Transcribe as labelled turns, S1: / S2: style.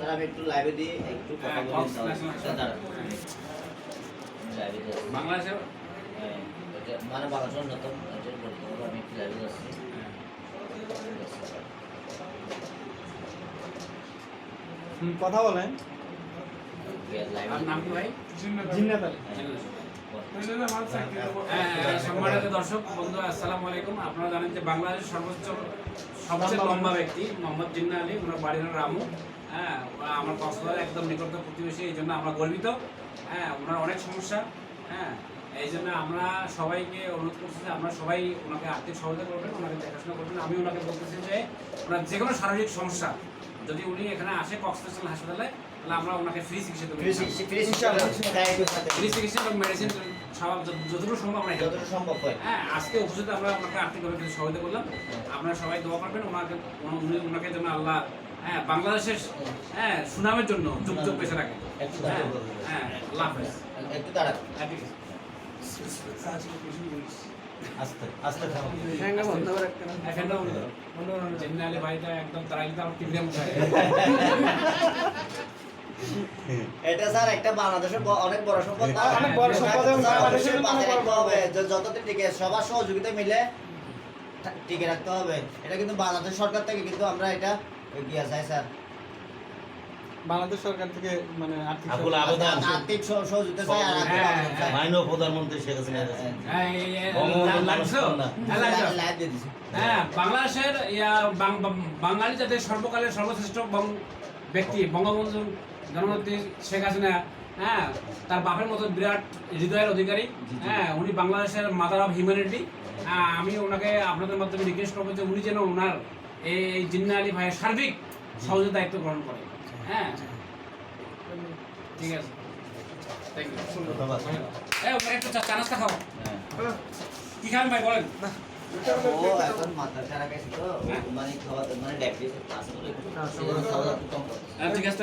S1: Sir আমি একটু লাইভে দিয়ে একটু কথা বলি
S2: বাংলাদেশের
S1: মানে বাংলাদেশের অন্যতম আমি একটু লাইভে যাচ্ছি।
S3: কথা বলেন।
S2: আর নাম কি ভাই?
S3: জিন্নাত আলী।
S2: সম্মানিত দর্শক বন্ধু আসসালামু আলাইকুম। আপনারা জানেন যে বাংলাদেশের সবচেয়ে লম্বা ব্যক্তি মোহাম্মদ জিন্নাত আলী, ওনার বাড়ির নাম রামু। হ্যাঁ, আমার কক্সবাজারের একদম নিকটতম প্রতিবেশী, এই জন্য আমরা গর্বিত। হ্যাঁ, ওনার অনেক সমস্যা। হ্যাঁ, এই জন্য আমরা সবাইকে অনুরোধ করছি যে আমরা সবাই ওনাকে আর্থিক সহায়তা করবেন, ওনাকে দেখাশোনা করবেন। আমি ওনাকে বলতেছি যে ওনার যে কোনো শারীরিক সমস্যা যদি উনি এখানে আসে কক্সবাজার হাসপাতালে, তাহলে আমরা ওনাকে ফ্রি চিকিৎসা দেবো। ফ্রি চিকিৎসা এবং মেডিসিন সব যতটুকু সম্ভব আমরা
S1: যতটুকু সম্ভব হয়।
S2: হ্যাঁ, আজকে উপস্থিত আমরা ওনাকে আর্থিকভাবে কিছু সহায়তা করলাম। আপনারা সবাই দোয়া করবেন ওনাকে যেন আল্লাহ বাংলাদেশের সুনামের জন্য যুগ যুগ পেছে রাখে। হ্যাঁ, আল্লাহ হাফেজ।
S1: একটু দাঁড়ান,
S2: হ্যাঁ, ঠিক আছে।
S1: আস্তে আস্তে থাকুন।
S2: এখানেও জিন্নাত আলী ভাইটা একদম তারাই তো আমার টিভির মতো হয়।
S1: এটা স্যার একটা বাংলাদেশের অনেক বড় সম্পদ,
S3: অনেক বড় সম্পদ এবং বাংলাদেশের
S1: পাশে রাখতে হবে। যতদিন টিকে সবার সহযোগিতা মিলে টিকে রাখতে হবে। এটা কিন্তু বাংলাদেশ সরকার থেকে কিন্তু আমরা এটা এগিয়ে যাই স্যার।
S3: বাংলাদেশ সরকার থেকে মানে
S1: আর্থিক সহযোগিতা চাই আর
S4: মাননীয় প্রধানমন্ত্রী শেখ হাসিনা
S1: লাইভ দিয়ে দিচ্ছি।
S2: হ্যাঁ, বাংলাদেশের বাঙালি জাতির সর্বকালের সর্বশ্রেষ্ঠ ব্যক্তি বঙ্গবন্ধু জননেত্রী শেখ হাসিনা। হ্যাঁ, তার বাপের মতো বিরাট হৃদয়ের অধিকারী। হ্যাঁ, উনি বাংলাদেশের মাদার অফ হিউম্যানিটি। আমি ওনাকে আপনাদের মাধ্যমে রিকোয়েস্ট করবো যে উনি যেন ওনার এই জিন্নাত আলী ভাইয়ের সার্বিক সহযোগিতা দায়িত্ব গ্রহণ করে। হ্যাঁ, ঠিক আছে, থ্যাংক ইউ। একটু চা নাস্তা খাও। কি খাবেন ভাই বলেন?
S1: ও এখন মাথা খারাপ গেছে তো মানে ডায়াবেটিস আছে তো একটু খাওয়া দাওয়া কম করতে।
S2: ঠিক আছে।